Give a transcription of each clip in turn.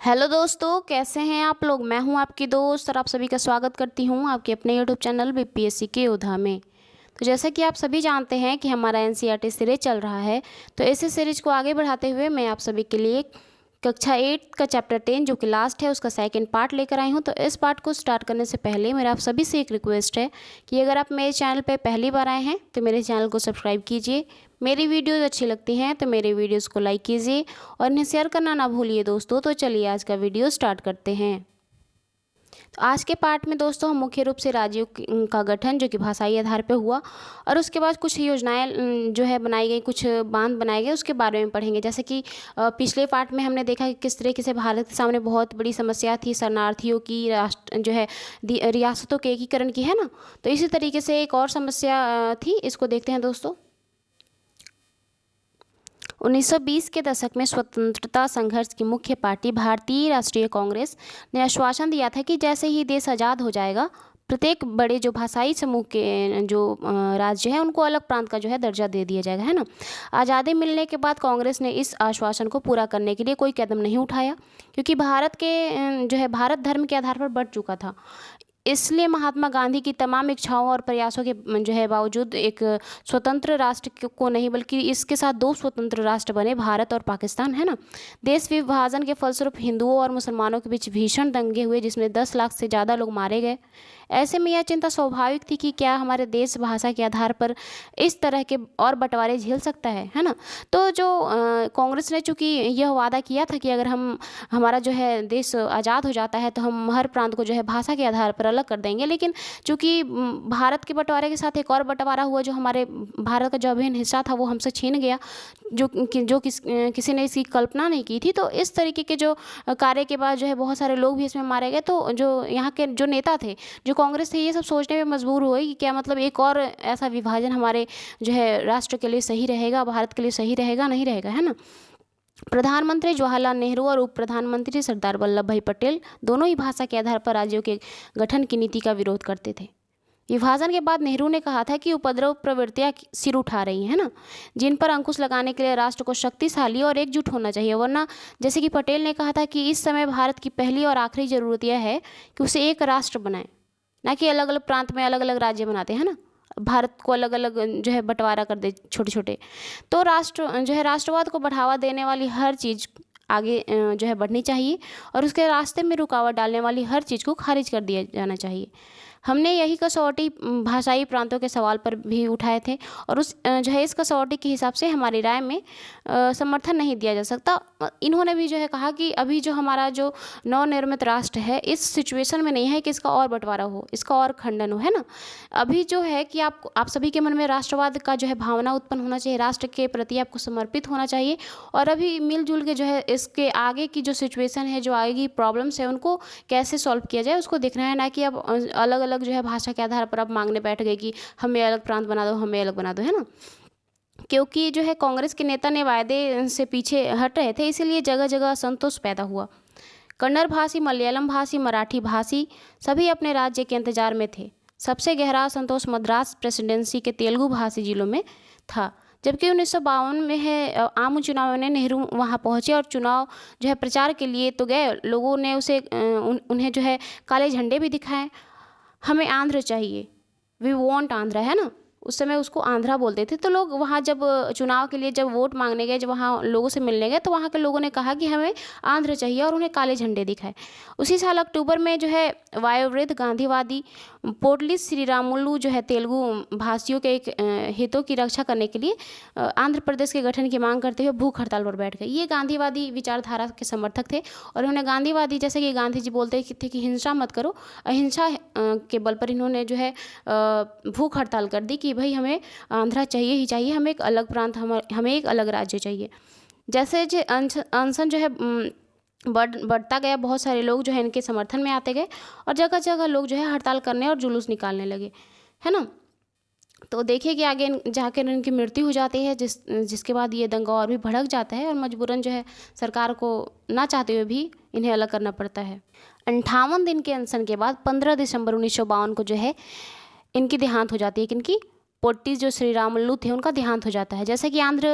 Hello दोस्तों, कैसे हैं आप लोग। मैं हूं आपकी दोस्त और आप सभी का स्वागत करती हूं आपके अपने यूट्यूब चैनल बीपीएससी के योद्धा में। तो जैसा कि आप सभी जानते हैं कि हमारा एनसीईआरटी सीरीज चल रहा है, तो इसी सीरीज को आगे बढ़ाते हुए मैं आप सभी के लिए कक्षा 8 का चैप्टर 10 जो कि लास्ट है उसका सेकंड पार्ट लेकर आई हूं। तो इस पार्ट को स्टार्ट करने से पहले मेरा आप सभी से एक रिक्वेस्ट है कि अगर आप मेरे चैनल पर पहली बार आए हैं तो मेरे चैनल को सब्सक्राइब कीजिए। मेरी वीडियोज़ अच्छी लगती हैं तो मेरे वीडियोज़ को लाइक कीजिए और इन्हें शेयर करना ना भूलिए दोस्तों। तो चलिए आज का वीडियो स्टार्ट करते हैं। तो आज के पार्ट में दोस्तों हम मुख्य रूप से राज्यों का गठन जो कि भाषाई आधार पर हुआ और उसके बाद कुछ योजनाएं जो है बनाई गई, कुछ बांध बनाए गए, उसके बारे में पढ़ेंगे। जैसे कि पिछले पार्ट में हमने देखा कि किस तरीके से भारत के सामने बहुत बड़ी समस्या थी शरणार्थियों की, राष्ट्र जो है रियासतों के एकीकरण की, है ना। तो इसी तरीके से एक और समस्या थी, इसको देखते हैं दोस्तों। 1920 के दशक में स्वतंत्रता संघर्ष की मुख्य पार्टी भारतीय राष्ट्रीय कांग्रेस ने आश्वासन दिया था कि जैसे ही देश आज़ाद हो जाएगा प्रत्येक बड़े जो भाषाई समूह के जो राज्य हैं उनको अलग प्रांत का जो है दर्जा दे दिया जाएगा, है ना। आज़ादी मिलने के बाद कांग्रेस ने इस आश्वासन को पूरा करने के लिए कोई कदम नहीं उठाया क्योंकि भारत के जो है भारत धर्म के आधार पर बढ़ चुका था। इसलिए महात्मा गांधी की तमाम इच्छाओं और प्रयासों के जो है बावजूद एक स्वतंत्र राष्ट्र को नहीं बल्कि इसके साथ दो स्वतंत्र राष्ट्र बने, भारत और पाकिस्तान, है ना। देश विभाजन के फलस्वरूप हिंदुओं और मुसलमानों के बीच भीषण दंगे हुए जिसमें 10 लाख से ज़्यादा लोग मारे गए। ऐसे में यह चिंता स्वाभाविक थी कि क्या हमारे देश भाषा के आधार पर इस तरह के और बंटवारे झेल सकता है ना। तो जो कांग्रेस ने चूँकि यह वादा किया था कि अगर हमारा जो है देश आज़ाद हो जाता है तो हम हर प्रांत को जो है भाषा के आधार पर अलग कर देंगे, लेकिन चूँकि भारत के बंटवारे के साथ एक और बंटवारा हुआ, जो हमारे भारत का जो अभिन्न हिस्सा था वो हमसे छीन गया, जो किसी ने इसकी कल्पना नहीं की थी। तो इस तरीके के जो कार्य के बाद जो है बहुत सारे लोग भी इसमें मारे गए। तो जो यहाँ के जो नेता थे, जो कांग्रेस थे, ये सब सोचने में मजबूर हुए कि क्या मतलब एक और ऐसा विभाजन हमारे जो है राष्ट्र के लिए सही रहेगा, भारत के लिए सही रहेगा, नहीं रहेगा, है ना। प्रधानमंत्री जवाहरलाल नेहरू और उप प्रधानमंत्री सरदार वल्लभ भाई पटेल दोनों ही भाषा के आधार पर राज्यों के गठन की नीति का विरोध करते थे। विभाजन के बाद नेहरू ने कहा था कि उपद्रव प्रवृत्तियां सिर उठा रही हैं, है ना, जिन पर अंकुश लगाने के लिए राष्ट्र को शक्तिशाली और एकजुट होना चाहिए। वरना जैसे कि पटेल ने कहा था कि इस समय भारत की पहली और आखिरी ज़रूरत यह है कि उसे एक राष्ट्र बनाए, ना कि अलग अलग प्रांत में अलग अलग राज्य बनाते हैं ना, भारत को अलग अलग जो है बंटवारा कर दे छोटे छोटे। तो राष्ट्र जो है राष्ट्रवाद को बढ़ावा देने वाली हर चीज़ आगे जो है बढ़नी चाहिए और उसके रास्ते में रुकावट डालने वाली हर चीज़ को खारिज कर दिया जाना चाहिए। हमने यही कसौटी भाषाई प्रांतों के सवाल पर भी उठाए थे और उस जो है इस कसौटी के हिसाब से हमारी राय में समर्थन नहीं दिया जा सकता। इन्होंने भी जो है कहा कि अभी जो हमारा जो नवनिर्मित राष्ट्र है इस सिचुएशन में नहीं है कि इसका और बंटवारा हो, इसका और खंडन हो, है ना। अभी जो है कि आप सभी के मन में राष्ट्रवाद का जो है भावना उत्पन्न होना चाहिए, राष्ट्र के प्रति आपको समर्पित होना चाहिए और अभी मिलजुल के जो है इसके आगे की जो सिचुएशन है, जो आगे की प्रॉब्लम्स है, उनको कैसे सॉल्व किया जाए उसको देखना है, ना कि अब अलग अलग जो है भाषा के आधार पर अब मांगने बैठ गए कि हमें अलग प्रांत बना दो, हमें अलग बना दो, है ना। क्योंकि जो है कांग्रेस के नेता ने वायदे से पीछे हट रहे थे, इसीलिए जगह जगह असंतोष पैदा हुआ। कन्नड़ भाषी, मलयालम भाषी, मराठी भाषी सभी अपने राज्य के इंतजार में थे। सबसे गहरा असंतोष मद्रास प्रेसिडेंसी के तेलुगु भाषी जिलों में था। जबकि 1952 में है आम चुनाव में नेहरू वहाँ पहुँचे और चुनाव जो है प्रचार के लिए तो गए, लोगों ने उन्हें जो है काले झंडे भी दिखाए। हमें आंध्र चाहिए, वी वॉन्ट आंध्र, है ना। उस समय उसको आंध्रा बोलते थे। तो लोग वहाँ जब चुनाव के लिए जब वोट मांगने गए, जब वहाँ लोगों से मिलने गए, तो वहाँ के लोगों ने कहा कि हमें आंध्र चाहिए और उन्हें काले झंडे दिखाए। उसी साल अक्टूबर में जो है वयोवृद्ध गांधीवादी पोटली श्रीरामुलु जो है तेलुगु भाषियों के एक हितों की रक्षा करने के लिए आंध्र प्रदेश के गठन की मांग करते हुए भूख हड़ताल पर बैठ गए। ये गांधीवादी विचारधारा के समर्थक थे और उन्होंने गांधीवादी, जैसे कि गांधी जी बोलते थे कि हिंसा मत करो, अहिंसा के बल पर इन्होंने जो है भूख हड़ताल कर दी कि भाई हमें आंध्रा चाहिए ही चाहिए, हमें एक अलग प्रांत, हमें एक अलग राज्य चाहिए। जैसे जो अनशन जो है बढ़ता गया, बहुत सारे लोग जो है इनके समर्थन में आते गए और जगह जगह लोग जो है हड़ताल करने और जुलूस निकालने लगे, है ना। तो देखिए कि आगे जाकर इनकी मृत्यु हो जाती है, जिसके बाद ये दंगा और भी भड़क जाता है और मजबूरन जो है सरकार को ना चाहते हुए भी इन्हें अलग करना पड़ता है। 58 दिन के अनशन के बाद 15 दिसंबर 1952 को जो है इनकी देहांत हो जाती है। किनकी? पोट्टी जो श्री रामुलु थे उनका देहांत हो जाता है। जैसे कि आंध्र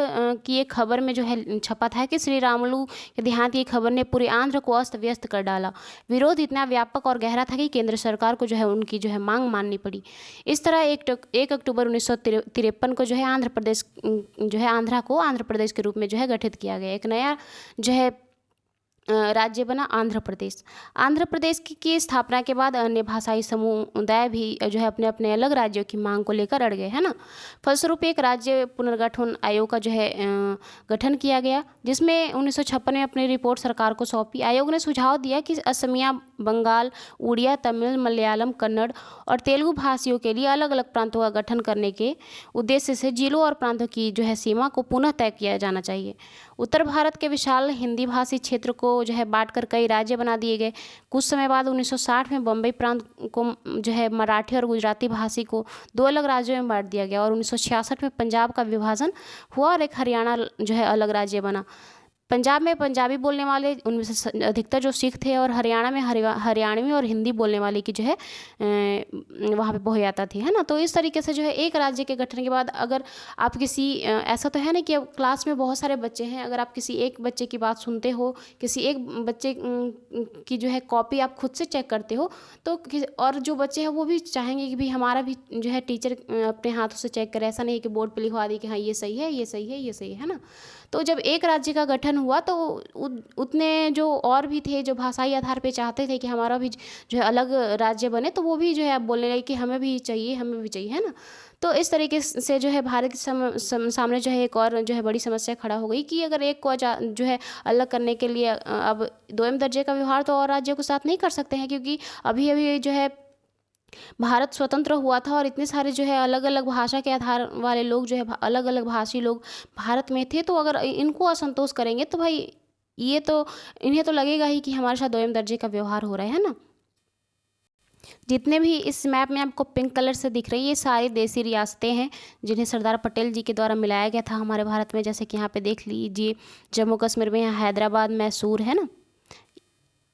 की एक खबर में जो है छपा था कि श्री रामुलु के देहांत की खबर ने पूरे आंध्र को अस्त व्यस्त कर डाला। विरोध इतना व्यापक और गहरा था कि केंद्र सरकार को जो है उनकी जो है मांग माननी पड़ी। इस तरह 1 अक्टूबर 1953 को जो है आंध्र प्रदेश जो है आंध्रा को आंध्र प्रदेश के रूप में जो है गठित किया गया। एक नया जो है राज्य बना आंध्र प्रदेश। आंध्र प्रदेश की स्थापना के बाद अन्य भाषाई समुदाय भी जो है अपने अपने अलग राज्यों की मांग को लेकर अड़ गए, है ना। फलस्वरूप एक राज्य पुनर्गठन आयोग का जो है गठन किया गया, जिसमें 1956 में अपनी रिपोर्ट सरकार को सौंपी। आयोग ने सुझाव दिया कि असमिया, बंगाल, उड़िया, तमिल, मलयालम, कन्नड़ और तेलुगु भाषियों के लिए अलग अलग प्रांतों का गठन करने के उद्देश्य से जिलों और प्रांतों की जो है सीमा को पुनः तय किया जाना चाहिए। उत्तर भारत के विशाल हिंदी भाषी क्षेत्र को जो है बांटकर कई राज्य बना दिए गए। कुछ समय बाद 1960 में बम्बई प्रांत को जो है मराठी और गुजराती भाषी को 2 अलग राज्यों में बांट दिया गया और 1966 में पंजाब का विभाजन हुआ और एक हरियाणा जो है अलग राज्य बना। पंजाब में पंजाबी बोलने वाले उनमें से अधिकतर जो सिख थे और हरियाणा में हरियाणवी और हिंदी बोलने वाले की जो है वहाँ पे बहुयाता थी, है ना। तो इस तरीके से जो है एक राज्य के गठन के बाद अगर आप किसी ऐसा तो है ना कि अब क्लास में बहुत सारे बच्चे हैं, अगर आप किसी एक बच्चे की बात सुनते हो, किसी एक बच्चे की जो है कॉपी आप खुद से चेक करते हो, तो और जो बच्चे हैं वो भी चाहेंगे कि भी हमारा भी जो है टीचर अपने हाथों से चेक करे। ऐसा नहीं कि बोर्ड पे लिखवा दी कि हाँ ये सही है, ये सही है, ये सही है ना। तो जब एक राज्य का गठन हुआ तो उतने जो और भी थे जो भाषाई आधार पे चाहते थे कि हमारा भी जो है अलग राज्य बने, तो वो भी जो है अब बोलने लगे कि हमें भी चाहिए, हमें भी चाहिए, है ना। तो इस तरीके से जो है भारत के सामने जो है एक और जो है बड़ी समस्या खड़ा हो गई कि अगर एक को जो है अलग करने के लिए अब दोयम दर्जे का व्यवहार तो और राज्यों के साथ नहीं कर सकते हैं, क्योंकि अभी अभी जो है भारत स्वतंत्र हुआ था और इतने सारे जो है अलग अलग भाषा के आधार वाले लोग जो है अलग अलग भाषी लोग भारत में थे। तो अगर इनको असंतोष करेंगे तो भाई ये तो इन्हें तो लगेगा ही कि हमारे साथ दोयम दर्जे का व्यवहार हो रहा है ना। जितने भी इस मैप में आपको पिंक कलर से दिख रही है ये सारी देसी रियासतें हैं जिन्हें सरदार पटेल जी के द्वारा मिलाया गया था हमारे भारत में। जैसे कि यहाँ पे देख लीजिए जम्मू कश्मीर में यहाँ हैदराबाद, मैसूर, है ना।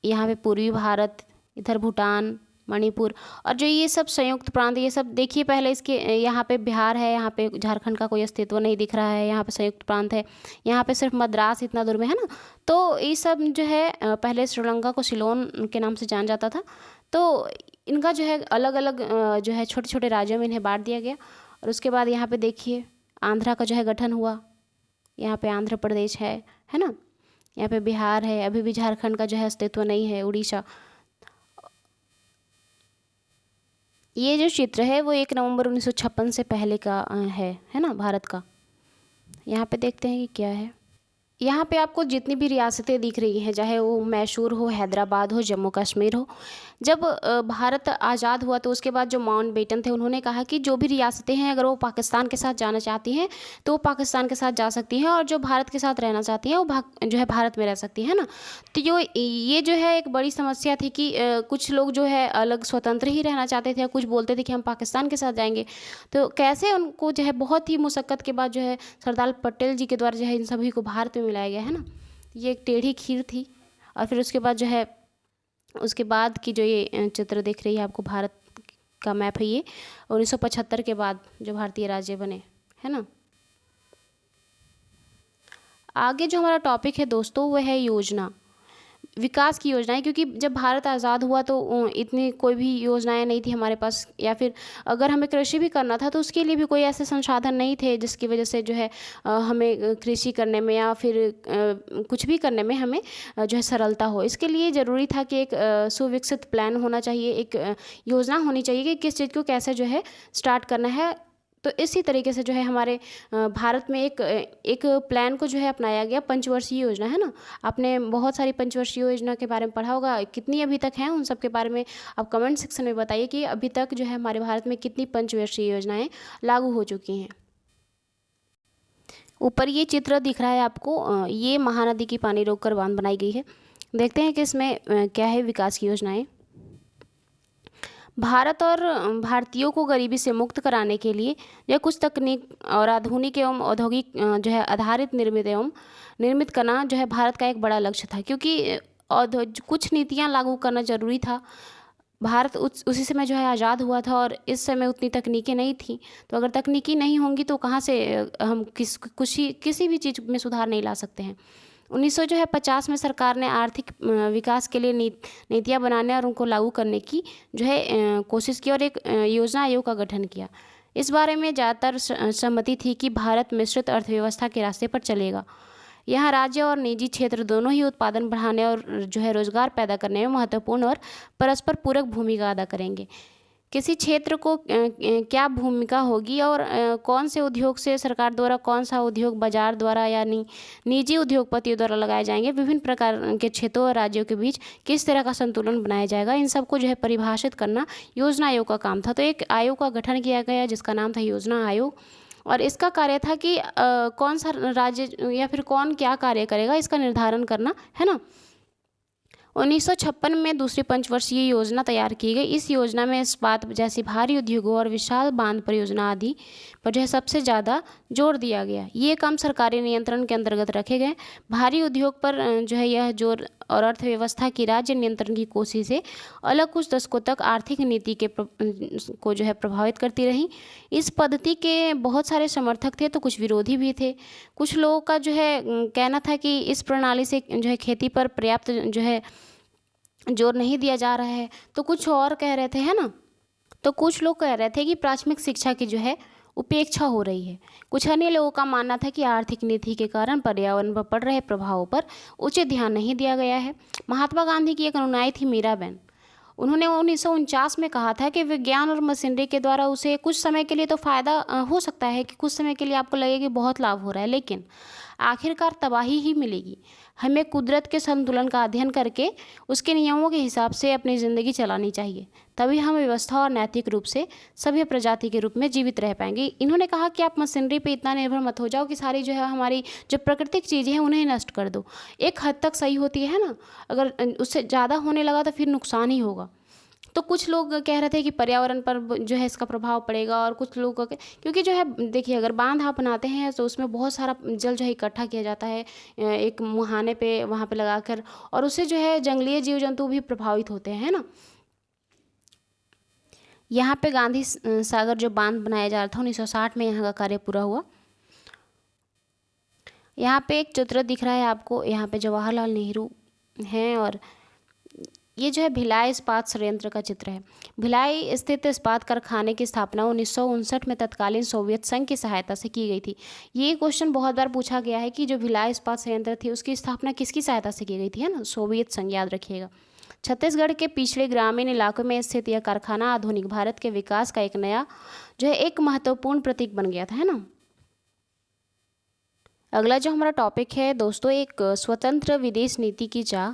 यहाँ पे पूर्वी भारत, इधर भूटान, मणिपुर और जो ये सब संयुक्त प्रांत, ये सब देखिए पहले इसके यहाँ पे बिहार है, यहाँ पे झारखंड का कोई अस्तित्व नहीं दिख रहा है, यहाँ पे संयुक्त प्रांत है, यहाँ पे सिर्फ मद्रास इतना दूर में है ना। तो ये सब जो है पहले श्रीलंका को सिलोन के नाम से जाना जाता था। तो इनका जो है अलग अलग जो है छोटे छोटे राज्यों में इन्हें बांट दिया गया। और उसके बाद यहाँ पे देखिए आंध्रा का जो है गठन हुआ, यहाँ पे आंध्र प्रदेश है ना। यहाँ पे बिहार है, अभी भी झारखंड का जो है अस्तित्व नहीं है, उड़ीसा। ये जो चित्र है वो 1 नवंबर 1956 से पहले का है ना भारत का। यहाँ पे देखते हैं कि क्या है। यहाँ पे आपको जितनी भी रियासतें दिख रही हैं, चाहे वो मैसूर हो, हैदराबाद हो, जम्मू कश्मीर हो, जब भारत आज़ाद हुआ तो उसके बाद जो माउंटबेटन थे उन्होंने कहा कि जो भी रियासतें हैं अगर वो पाकिस्तान के साथ जाना चाहती हैं तो वो पाकिस्तान के साथ जा सकती हैं और जो भारत के साथ रहना चाहती हैं वो जो है भारत में रह सकती है ना। तो ये जो है एक बड़ी समस्या थी कि कुछ लोग जो है अलग स्वतंत्र ही रहना चाहते थे, कुछ बोलते थे कि हम पाकिस्तान के साथ जाएंगे। तो कैसे उनको जो है बहुत ही मुशक्क़त के बाद जो है सरदार पटेल जी के द्वारा जो है इन सभी को भारत में मिलाया गया, है ना। ये एक टेढ़ी खीर थी। और फिर उसके बाद जो है उसके बाद की जो ये चित्र दिख रही है आपको, भारत का मैप है ये 1975 के बाद जो भारतीय राज्य बने, है ना। आगे जो हमारा टॉपिक है दोस्तों वो है योजना, विकास की योजनाएं। क्योंकि जब भारत आज़ाद हुआ तो इतनी कोई भी योजनाएं नहीं थी हमारे पास, या फिर अगर हमें कृषि भी करना था तो उसके लिए भी कोई ऐसे संसाधन नहीं थे जिसकी वजह से जो है हमें कृषि करने में या फिर कुछ भी करने में हमें जो है सरलता हो। इसके लिए ज़रूरी था कि एक सुविकसित प्लान होना चाहिए, एक योजना होनी चाहिए कि किस चीज़ को कैसे जो है स्टार्ट करना है। तो इसी तरीके से जो है हमारे भारत में एक प्लान को जो है अपनाया गया, पंचवर्षीय योजना, है ना। आपने बहुत सारी पंचवर्षीय योजना के बारे में पढ़ा होगा, कितनी अभी तक हैं उन सब के बारे में आप कमेंट सेक्शन में बताइए कि अभी तक जो है हमारे भारत में कितनी पंचवर्षीय योजनाएं लागू हो चुकी हैं। ऊपर ये चित्र दिख रहा है आपको, ये महानदी की पानी रोककर बांध बनाई गई है। देखते हैं कि इसमें क्या है विकास की योजनाएं। भारत और भारतीयों को गरीबी से मुक्त कराने के लिए यह कुछ तकनीक और आधुनिक एवं औद्योगिक जो है आधारित निर्मित करना जो है भारत का एक बड़ा लक्ष्य था। क्योंकि कुछ नीतियां लागू करना जरूरी था भारत उसी समय जो है आज़ाद हुआ था और इस समय उतनी तकनीकें नहीं थी। तो अगर तकनीकी नहीं होंगी तो कहाँ से हम किसी भी चीज़ में सुधार नहीं ला सकते हैं। 1950 में सरकार ने आर्थिक विकास के लिए नीतियाँ बनाने और उनको लागू करने की जो है कोशिश की और एक योजना आयोग का गठन किया। इस बारे में ज़्यादातर सहमति थी कि भारत मिश्रित अर्थव्यवस्था के रास्ते पर चलेगा। यहाँ राज्य और निजी क्षेत्र दोनों ही उत्पादन बढ़ाने और जो है रोजगार पैदा करने में महत्वपूर्ण और परस्पर पूरक भूमिका अदा करेंगे। किसी क्षेत्र को क्या भूमिका होगी और कौन से उद्योग से सरकार द्वारा, कौन सा उद्योग बाजार द्वारा यानी निजी उद्योगपतियों द्वारा लगाए जाएंगे, विभिन्न प्रकार के क्षेत्रों और राज्यों के बीच किस तरह का संतुलन बनाया जाएगा, इन सबको जो है परिभाषित करना योजना आयोग का काम था। तो एक आयोग का गठन किया गया जिसका नाम था योजना आयोग और इसका कार्य था कि कौन सा राज्य या फिर कौन क्या कार्य करेगा इसका निर्धारण करना, है ना। 1956 में दूसरी पंचवर्षीय योजना तैयार की गई। इस योजना में इस्पात जैसी भारी उद्योगों और विशाल बांध परियोजना आदि पर जो है सबसे ज़्यादा जोर दिया गया। ये काम सरकारी नियंत्रण के अंतर्गत रखे गए। भारी उद्योग पर जो है यह जोर और अर्थव्यवस्था की राज्य नियंत्रण की कोशिश से अलग कुछ दशकों तक आर्थिक नीति को जो है प्रभावित करती रही। इस पद्धति के बहुत सारे समर्थक थे तो कुछ विरोधी भी थे। कुछ लोगों का जो है कहना था कि इस प्रणाली से जो है खेती पर पर्याप्त जो है जोर नहीं दिया जा रहा है, तो कुछ और कह रहे थे, है ना। तो कुछ लोग कह रहे थे कि प्राथमिक शिक्षा की जो है उपेक्षा हो रही है। कुछ अन्य लोगों का मानना था कि आर्थिक नीति के कारण पर्यावरण पर पड़ रहे प्रभावों पर उचित ध्यान नहीं दिया गया है। महात्मा गांधी की एक अनुयायी थी मीराबेन। उन्होंने 1949 में कहा था कि विज्ञान और मशीनरी के द्वारा उसे कुछ समय के लिए तो फ़ायदा हो सकता है कि कुछ समय के लिए आपको लगे कि बहुत लाभ हो रहा है, लेकिन आखिरकार तबाही ही मिलेगी। हमें कुदरत के संतुलन का अध्ययन करके उसके नियमों के हिसाब से अपनी ज़िंदगी चलानी चाहिए, तभी हम व्यवस्था और नैतिक रूप से सभ्य प्रजाति के रूप में जीवित रह पाएंगे। इन्होंने कहा कि आप मशीनरी पे इतना निर्भर मत हो जाओ कि सारी जो है हमारी जो प्राकृतिक चीज़ें हैं उन्हें नष्ट कर दो। एक हद तक सही होती है ना, अगर उससे ज़्यादा होने लगा तो फिर नुकसान ही होगा। तो कुछ लोग कह रहे थे कि पर्यावरण पर जो है इसका प्रभाव पड़ेगा और कुछ लोग क्योंकि जो है देखिए अगर बांध आप बनाते हैं तो उसमें बहुत सारा जल जो है इकट्ठा किया जाता है एक मुहाने पे वहाँ पे लगाकर, और उससे जो है जंगली जीव जंतु भी प्रभावित होते हैं, है ना। यहाँ पे गांधी सागर जो बांध बनाया जा रहा था 1960 में यहाँ का कार्य पूरा हुआ। यहाँ पे एक चित्र दिख रहा है आपको, यहाँ पे जवाहरलाल नेहरू हैं और ये जो है भिलाई इस्पात संयंत्र का चित्र है। भिलाई स्थित इस्पात कारखाने की स्थापना 1959 में तत्कालीन सोवियत संघ की सहायता से की गई थी। ये क्वेश्चन बहुत बार पूछा गया है कि जो भिलाई इस्पात संयंत्र थी उसकी स्थापना किसकी सहायता से की गई थी, है ना, सोवियत संघ, याद रखिएगा। छत्तीसगढ़ के पिछड़े ग्रामीण इलाकों में स्थित यह कारखाना आधुनिक भारत के विकास का एक नया जो है एक महत्वपूर्ण प्रतीक बन गया था, है ना। अगला जो हमारा टॉपिक है दोस्तों, एक स्वतंत्र विदेश नीति की चाह।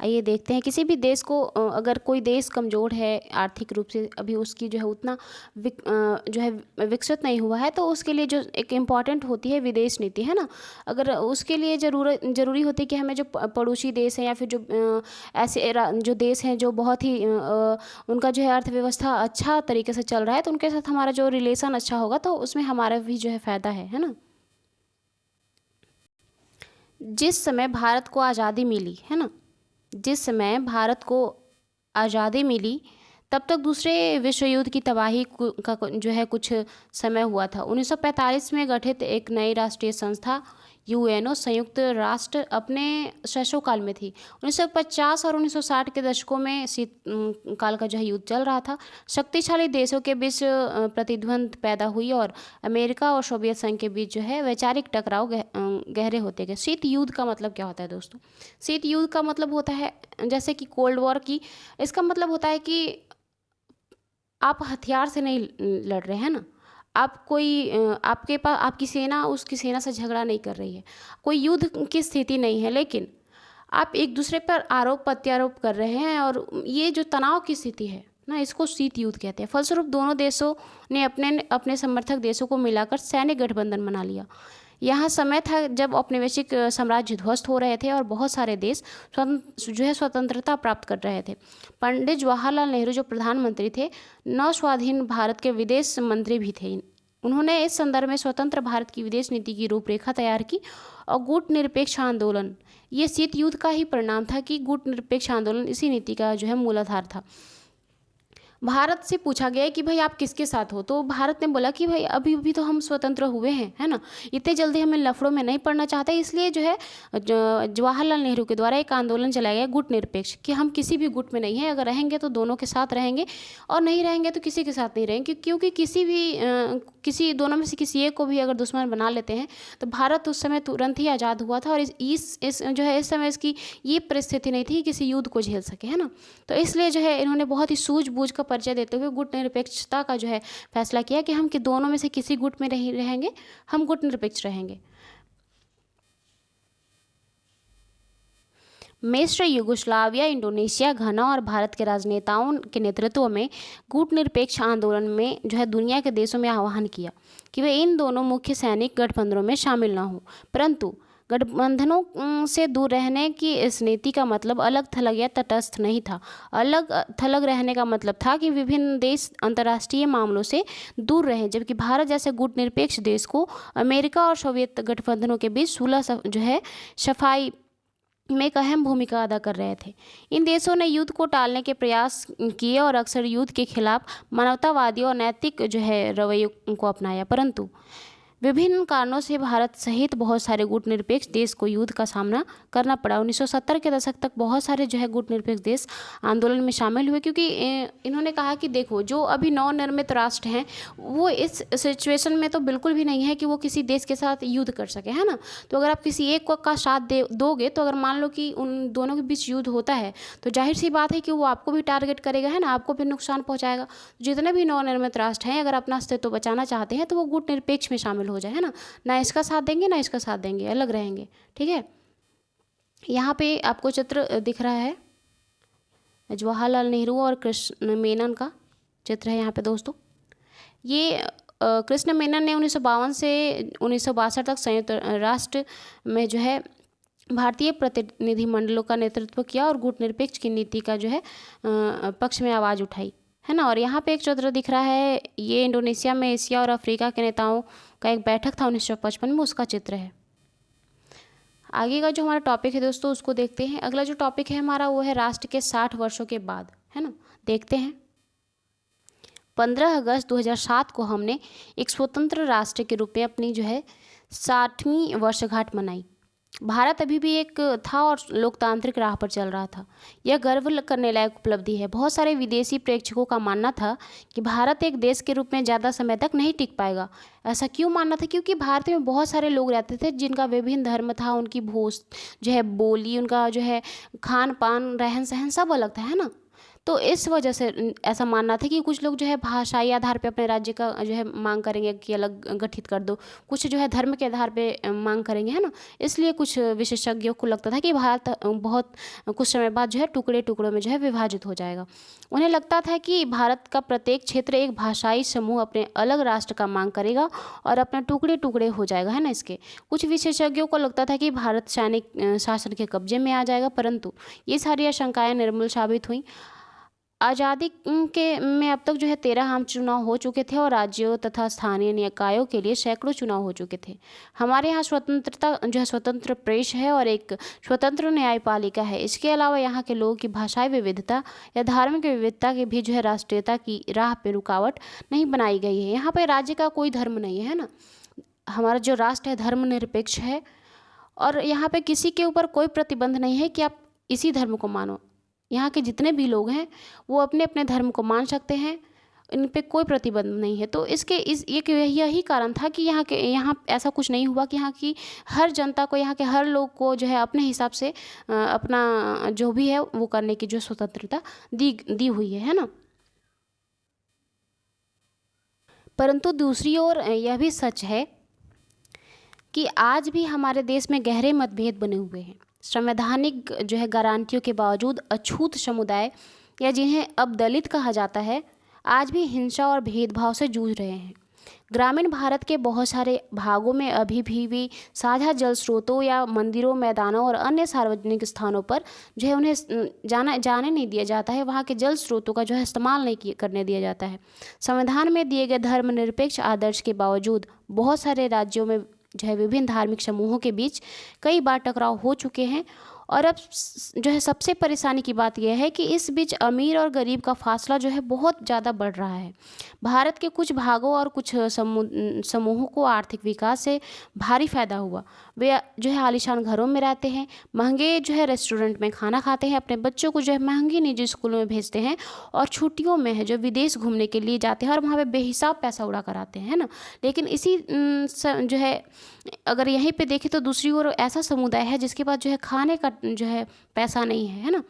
आइए देखते हैं। किसी भी देश को अगर कोई देश कमज़ोर है आर्थिक रूप से, अभी उसकी जो है उतना जो है विकसित नहीं हुआ है, तो उसके लिए जो एक इम्पॉर्टेंट होती है विदेश नीति, है ना। अगर उसके लिए ज़रूरी होती है कि हमें जो पड़ोसी देश हैं या फिर जो ऐसे जो देश हैं जो बहुत ही उनका जो है अर्थव्यवस्था अच्छा तरीके से चल रहा है, तो उनके साथ हमारा जो रिलेशन अच्छा होगा तो उसमें हमारा भी जो है फ़ायदा है ना। जिस समय भारत को आज़ादी मिली, है ना, जिस समय भारत को आज़ादी मिली तब तक दूसरे विश्व युद्ध की तबाही का जो है कुछ समय हुआ था। 1945 में गठित एक नई राष्ट्रीय संस्था यूएनओ संयुक्त राष्ट्र अपने शैशवकाल में थी। 1950 और 1960 के दशकों में शीत काल का जो है युद्ध चल रहा था। शक्तिशाली देशों के बीच प्रतिद्वंद पैदा हुई और अमेरिका और सोवियत संघ के बीच जो है वैचारिक टकराव गहरे होते गए। शीत युद्ध का मतलब क्या होता है दोस्तों? शीत युद्ध का मतलब होता है जैसे कि कोल्ड वॉर की, इसका मतलब होता है कि आप हथियार से नहीं लड़ रहे हैं ना, आप कोई आपके पास आपकी सेना उसकी सेना से झगड़ा नहीं कर रही है, कोई युद्ध की स्थिति नहीं है, लेकिन आप एक दूसरे पर आरोप प्रत्यारोप कर रहे हैं और ये जो तनाव की स्थिति है ना, इसको शीत युद्ध कहते हैं। फलस्वरूप दोनों देशों ने अपने समर्थक देशों को मिलाकर सैन्य गठबंधन बना लिया। यहाँ समय था जब औपनिवेशिक साम्राज्य ध्वस्त हो रहे थे और बहुत सारे देश जो है स्वतंत्रता प्राप्त कर रहे थे। पंडित जवाहरलाल नेहरू जो प्रधानमंत्री थे, नव स्वाधीन भारत के विदेश मंत्री भी थे। उन्होंने इस संदर्भ में स्वतंत्र भारत की विदेश नीति की रूपरेखा तैयार की और गुट निरपेक्ष आंदोलन, ये शीत युद्ध का ही परिणाम था कि गुट निरपेक्ष आंदोलन इसी नीति का जो है मूलाधार था। भारत से पूछा गया है कि भाई आप किसके साथ हो, तो भारत ने बोला कि भाई अभी अभी तो हम स्वतंत्र हुए हैं, है ना, इतने जल्दी हमें लफड़ों में नहीं पड़ना चाहते, इसलिए जो है जवाहरलाल नेहरू के द्वारा एक आंदोलन चलाया गया गुट निरपेक्ष, कि हम किसी भी गुट में नहीं हैं, अगर रहेंगे तो दोनों के साथ रहेंगे और नहीं रहेंगे तो किसी के साथ नहीं रहेंगे, क्योंकि किसी दोनों में से किसी एक को भी अगर दुश्मन बना लेते हैं तो भारत उस समय तुरंत ही आज़ाद हुआ था और इस जो है इस समय इसकी ये परिस्थिति नहीं थी कि किसी युद्ध को झेल सके, है ना। तो इसलिए जो है इन्होंने बहुत ही सूझबूझ का परिचय देते हुए गुट निरपेक्षता का जो है फैसला किया कि हम कि दोनों में से किसी गुट में नहीं रहेंगे, हम गुट निरपेक्ष रहेंगे। मिस्र, यूगोस्लाविया, इंडोनेशिया, घाना और भारत के राजनेताओं के नेतृत्व में कूटनिरपेक्ष आंदोलन में जो है दुनिया के देशों में आह्वान किया कि वे इन दोनों मुख्य सैनिक गठबंधनों में शामिल न हों, परंतु गठबंधनों से दूर रहने की इस नीति का मतलब अलग थलग या तटस्थ नहीं था। अलग थलग रहने का मतलब था कि विभिन्न देश अंतर्राष्ट्रीय मामलों से दूर रहें, जबकि भारत जैसे गुटनिरपेक्ष देश को अमेरिका और सोवियत गठबंधनों के बीच सुलह जो है सफाई में एक अहम भूमिका अदा कर रहे थे। इन देशों ने युद्ध को टालने के प्रयास किए और अक्सर युद्ध के खिलाफ मानवतावादी और नैतिक जो है रवैयों को अपनाया, परंतु विभिन्न कारणों से भारत सहित बहुत सारे गुटनिरपेक्ष देश को युद्ध का सामना करना पड़ा। 1970 के दशक तक बहुत सारे जो है गुटनिरपेक्ष देश आंदोलन में शामिल हुए, क्योंकि इन्होंने कहा कि देखो जो अभी नवनिर्मित राष्ट्र हैं वो इस सिचुएशन में तो बिल्कुल भी नहीं है कि वो किसी देश के साथ युद्ध कर सके, है ना। तो अगर आप किसी एक का साथ दोगे तो अगर मान लो कि उन दोनों के बीच युद्ध होता है तो जाहिर सी बात है कि वो आपको भी टारगेट करेगा, है ना, आपको भी नुकसान पहुँचाएगा। जितने भी नवनिर्मित राष्ट्र हैं अगर अपना अस्तित्व बचाना चाहते हैं तो वो गुटनिरपेक्ष में शामिल हो जाए, है ना इसका साथ देंगे ना इसका साथ देंगे, अलग रहेंगे, ठीक है। यहाँ पे आपको चित्र दिख रहा है जवाहरलाल नेहरू और कृष्ण मेनन का चित्र है यहाँ पे दोस्तों। ये कृष्ण मेनन ने 1952 से 1962 तक संयुक्त राष्ट्र में जो है भारतीय प्रतिनिधिमंडलों का नेतृत्व किया और गुटनिरपेक्ष की नीति का जो है पक्ष में आवाज़ उठाई, है ना। और यहाँ पे एक चित्र दिख रहा है, ये इंडोनेशिया में एशिया और अफ्रीका के नेताओं का एक बैठक था 1955 में, उसका चित्र है। आगे का जो हमारा टॉपिक है दोस्तों उसको देखते हैं। अगला जो टॉपिक है हमारा वो है राष्ट्र के 60 वर्षों के बाद, है ना। देखते हैं 15 अगस्त 2007 को हमने एक स्वतंत्र राष्ट्र के रूप में अपनी जो है 60वीं वर्षगांठ मनाई। भारत अभी भी एक था और लोकतांत्रिक राह पर चल रहा था। यह गर्व करने लायक उपलब्धि है। बहुत सारे विदेशी प्रेक्षकों का मानना था कि भारत एक देश के रूप में ज़्यादा समय तक नहीं टिक पाएगा। ऐसा क्यों मानना था? क्योंकि भारत में बहुत सारे लोग रहते थे जिनका विभिन्न धर्म था, उनकी जो है बोली, उनका जो है खान पान, रहन सहन सब अलग था, है ना। तो इस वजह से ऐसा मानना था कि कुछ लोग जो है भाषाई आधार पे अपने राज्य का जो है मांग करेंगे कि अलग गठित कर दो, कुछ जो है धर्म के आधार पे मांग करेंगे, है ना। इसलिए कुछ विशेषज्ञों को लगता था कि भारत बहुत कुछ समय बाद जो है टुकड़े टुकड़ों में जो है विभाजित हो जाएगा। उन्हें लगता था कि भारत का प्रत्येक क्षेत्र एक भाषाई समूह अपने अलग राष्ट्र का मांग करेगा और अपने टुकड़े टुकड़े हो जाएगा, है ना। इसके कुछ विशेषज्ञों को लगता था कि भारत सैनिक शासन के कब्जे में आ जाएगा, परंतु ये सारी आशंकाएँ निर्मूल साबित हुई। आज़ादी के में अब तक जो है 13 आम चुनाव हो चुके थे और राज्यों तथा स्थानीय निकायों के लिए सैकड़ों चुनाव हो चुके थे। हमारे यहाँ स्वतंत्रता जो है स्वतंत्र प्रेस है और एक स्वतंत्र न्यायपालिका है। इसके अलावा यहाँ के लोगों की भाषाई विविधता या धार्मिक विविधता की भी जो है राष्ट्रीयता की राह पे रुकावट नहीं बनाई गई है। यहाँ पे राज्य का कोई धर्म नहीं है ना। हमारा जो राष्ट्र है धर्मनिरपेक्ष है और यहाँ पे किसी के ऊपर कोई प्रतिबंध नहीं है कि आप इसी धर्म को मानो। यहाँ के जितने भी लोग हैं वो अपने अपने धर्म को मान सकते हैं, इन पे कोई प्रतिबंध नहीं है। तो यही कारण था कि यहाँ ऐसा कुछ नहीं हुआ कि यहाँ की हर जनता को, यहाँ के हर लोग को जो है अपने हिसाब से अपना जो भी है वो करने की जो स्वतंत्रता दी हुई है ना। परंतु दूसरी ओर यह भी सच है कि आज भी हमारे देश में गहरे मतभेद बने हुए हैं। संवैधानिक जो है गारंटियों के बावजूद अछूत समुदाय या जिन्हें अब दलित कहा जाता है आज भी हिंसा और भेदभाव से जूझ रहे हैं। ग्रामीण भारत के बहुत सारे भागों में अभी भी साझा जल स्रोतों या मंदिरों, मैदानों और अन्य सार्वजनिक स्थानों पर जो है उन्हें जाने नहीं दिया जाता है। वहाँ के जल स्रोतों का जो है इस्तेमाल नहीं करने दिया जाता है। संविधान में दिए गए धर्मनिरपेक्ष आदर्श के बावजूद बहुत सारे राज्यों में जो है विभिन्न धार्मिक समूहों के बीच कई बार टकराव हो चुके हैं और अब जो है सबसे परेशानी की बात यह है कि इस बीच अमीर और गरीब का फासला जो है बहुत ज़्यादा बढ़ रहा है। भारत के कुछ भागों और कुछ समूहों को आर्थिक विकास से भारी फायदा हुआ। वे जो है आलीशान घरों में रहते हैं, महंगे जो है रेस्टोरेंट में खाना खाते हैं, अपने बच्चों को जो है महंगी निजी स्कूलों में भेजते हैं और छुट्टियों में है जो विदेश घूमने के लिए जाते हैं और वहाँ पे बेहिसाब पैसा उड़ा कर आते हैं, है ना। लेकिन इसी जो है अगर यहीं पे देखें तो दूसरी ओर ऐसा समुदाय है जिसके पास जो है खाने का जो है पैसा नहीं है ना।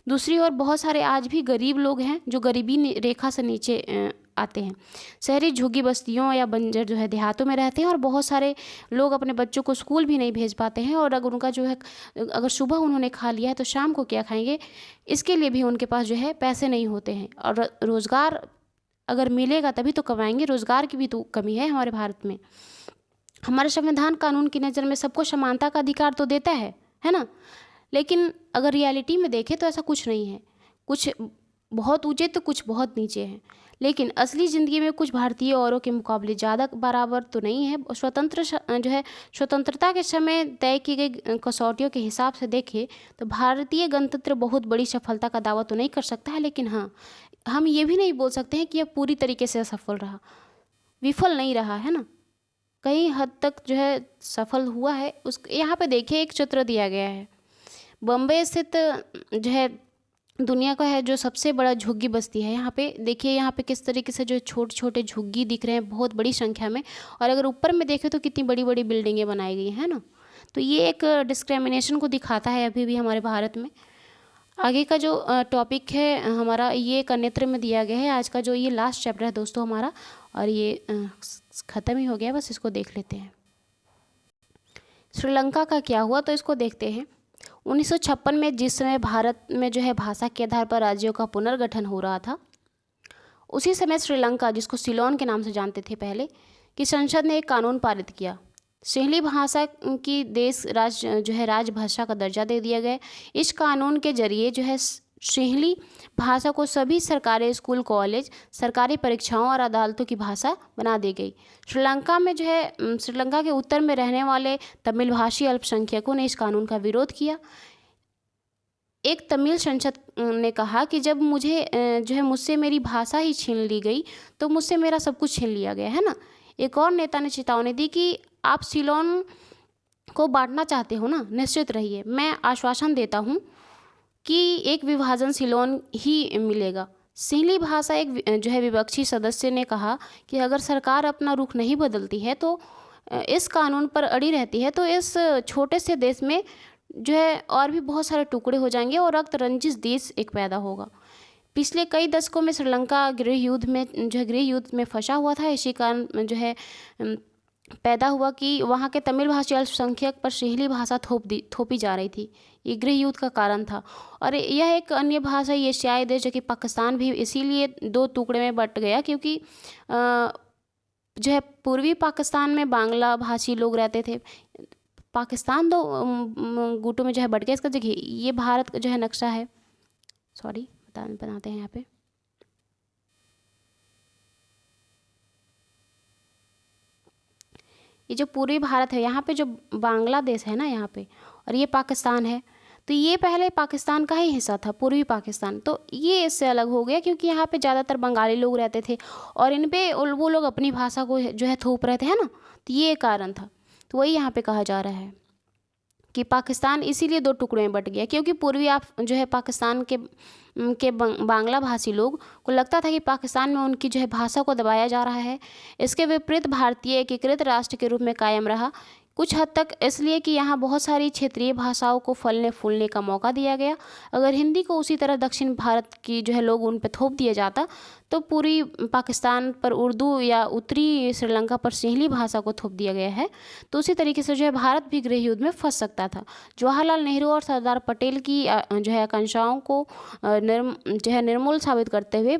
दूसरी ओर बहुत सारे आज भी गरीब लोग हैं जो गरीबी रेखा से नीचे आते हैं। शहरी झुग्गी बस्तियों या बंजर जो है देहातों में रहते हैं और बहुत सारे लोग अपने बच्चों को स्कूल भी नहीं भेज पाते हैं और अगर उनका जो है अगर सुबह उन्होंने खा लिया है तो शाम को क्या खाएंगे, इसके लिए भी उनके पास जो है पैसे नहीं होते हैं। और रोज़गार अगर मिलेगा तभी तो कमाएंगे, रोज़गार की भी तो कमी है हमारे भारत में। हमारे संविधान कानून की नज़र में सबको समानता का अधिकार तो देता है ना। लेकिन अगर रियलिटी में देखें तो ऐसा कुछ नहीं है, कुछ बहुत ऊंचे तो कुछ बहुत नीचे हैं। लेकिन असली ज़िंदगी में कुछ भारतीय औरों के मुकाबले ज़्यादा बराबर तो नहीं है। जो है स्वतंत्रता के समय तय की गई कसौटियों के हिसाब से देखें तो भारतीय गणतंत्र बहुत बड़ी सफलता का दावा तो नहीं कर सकता है, लेकिन हाँ हम ये भी नहीं बोल सकते हैं कि यह पूरी तरीके से असफल रहा, विफल नहीं रहा, है ना। कई हद तक जो है सफल हुआ है। उस यहाँ पे देखिए एक चित्र दिया गया है, बम्बई स्थित जो है दुनिया का है जो सबसे बड़ा झुग्गी बस्ती है। यहाँ पे देखिए, यहाँ पे किस तरीके से जो छोटे छोटे झुग्गी दिख रहे हैं बहुत बड़ी संख्या में, और अगर ऊपर में देखें तो कितनी बड़ी बड़ी बिल्डिंगें बनाई गई हैं ना। तो ये एक डिस्क्रिमिनेशन को दिखाता है अभी भी हमारे भारत में। आगे का जो टॉपिक है हमारा ये कन्यात्र में दिया गया है। आज का जो ये लास्ट चैप्टर है दोस्तों हमारा, और ये ख़त्म ही हो गया, बस इसको देख लेते हैं। श्रीलंका का क्या हुआ तो इसको देखते हैं। 1956 में जिस समय भारत में जो है भाषा के आधार पर राज्यों का पुनर्गठन हो रहा था, उसी समय श्रीलंका, जिसको सिलोन के नाम से जानते थे पहले, की संसद ने एक कानून पारित किया। सिंहली भाषा की देश जो है राजभाषा का दर्जा दे दिया गया। इस कानून के जरिए जो है सिंहली भाषा को सभी सरकारी स्कूल, कॉलेज, सरकारी परीक्षाओं और अदालतों की भाषा बना दी गई। श्रीलंका में जो है श्रीलंका के उत्तर में रहने वाले तमिल भाषी अल्पसंख्यकों ने इस कानून का विरोध किया। एक तमिल सांसद ने कहा कि जब मुझे जो है मुझसे मेरी भाषा ही छीन ली गई तो मुझसे मेरा सब कुछ छीन लिया गया, है ना। एक और नेता ने चेतावनी दी कि आप सिलोन को बांटना चाहते हो ना, निश्चित रहिए, मैं आश्वासन देता हूँ कि एक विभाजन सिलोन ही मिलेगा। सिंहली भाषा एक जो है विपक्षी सदस्य ने कहा कि अगर सरकार अपना रुख नहीं बदलती है तो इस कानून पर अड़ी रहती है तो इस छोटे से देश में जो है और भी बहुत सारे टुकड़े हो जाएंगे और रक्त रंजित देश एक पैदा होगा। पिछले कई दशकों में श्रीलंका गृह युद्ध में फंसा हुआ था। इसी कारण जो है पैदा हुआ कि वहाँ के तमिल भाषी अल्पसंख्यक पर सिंहली भाषा थोपी जा रही थी। ये गृह युद्ध का कारण था। और यह एक अन्य भाषा एशियाई देश जो कि पाकिस्तान भी इसीलिए दो टुकड़े में बट गया क्योंकि जो है पूर्वी पाकिस्तान में बांग्ला भाषी लोग रहते थे। पाकिस्तान दो गुटों में जो है बट गया। इसका देखिए ये भारत का जो है नक्शा है, सॉरी बनाते हैं यहाँ पे। ये जो पूर्वी भारत है यहाँ पे जो बांग्लादेश है ना यहाँ पे, और ये पाकिस्तान है, तो ये पहले पाकिस्तान का ही हिस्सा था, पूर्वी पाकिस्तान। तो ये इससे अलग हो गया क्योंकि यहाँ पे ज़्यादातर बंगाली लोग रहते थे और इन पे वो लोग अपनी भाषा को जो है थोप रहे थे, है ना। तो ये कारण था। तो वही यहाँ पे कहा जा रहा है कि पाकिस्तान इसीलिए दो टुकड़ों में बट गया क्योंकि पूर्वी आप जो है पाकिस्तान के बांग्ला भाषी लोग को लगता था कि पाकिस्तान में उनकी जो है भाषा को दबाया जा रहा है। इसके विपरीत भारतीय एकीकृत राष्ट्र के रूप में कायम रहा, कुछ हद तक इसलिए कि यहाँ बहुत सारी क्षेत्रीय भाषाओं को फलने फूलने का मौका दिया गया। अगर हिंदी को उसी तरह दक्षिण भारत की जो है लोग उन पर थोप दिया जाता तो पूरी पाकिस्तान पर उर्दू या उत्तरी श्रीलंका पर सिंहली भाषा को थोप दिया गया है, तो उसी तरीके से जो है भारत भी गृह युद्ध में फंस सकता था। जवाहरलाल नेहरू और सरदार पटेल की जो है आकांक्षाओं को निर्मूल साबित करते हुए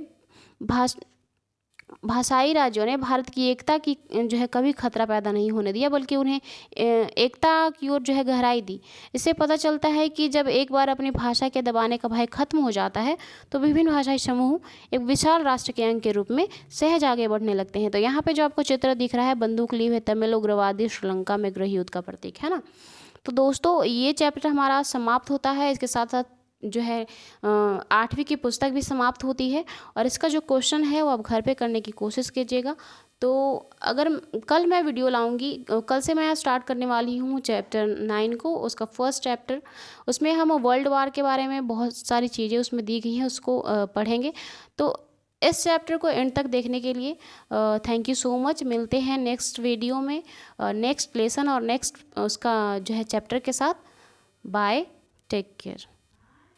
भाषाई राज्यों ने भारत की एकता की जो है कभी खतरा पैदा नहीं होने दिया, बल्कि उन्हें एकता की ओर जो है गहराई दी। इससे पता चलता है कि जब एक बार अपनी भाषा के दबाने का भय खत्म हो जाता है तो विभिन्न भाषाई समूह एक विशाल राष्ट्र के अंग के रूप में सहज आगे बढ़ने लगते हैं। तो यहाँ पे जो आपको चित्र दिख रहा है, बंदूक लिए हुए तमिल उग्रवादी श्रीलंका में गृह युद्ध का प्रतीक, है ना। तो दोस्तों ये चैप्टर हमारा समाप्त होता है। इसके साथ साथ जो है 8वीं की पुस्तक भी समाप्त होती है। और इसका जो क्वेश्चन है वो आप घर पे करने की कोशिश कीजिएगा। तो अगर कल मैं वीडियो लाऊंगी, कल से मैं स्टार्ट करने वाली हूँ चैप्टर 9 को, उसका फर्स्ट चैप्टर। उसमें हम वर्ल्ड वार के बारे में बहुत सारी चीज़ें उसमें दी गई हैं, उसको पढ़ेंगे। तो इस चैप्टर को एंड तक देखने के लिए थैंक यू सो मच। मिलते हैं नेक्स्ट वीडियो में, नेक्स्ट लेसन और नेक्स्ट उसका जो है चैप्टर के साथ। Bye, take care.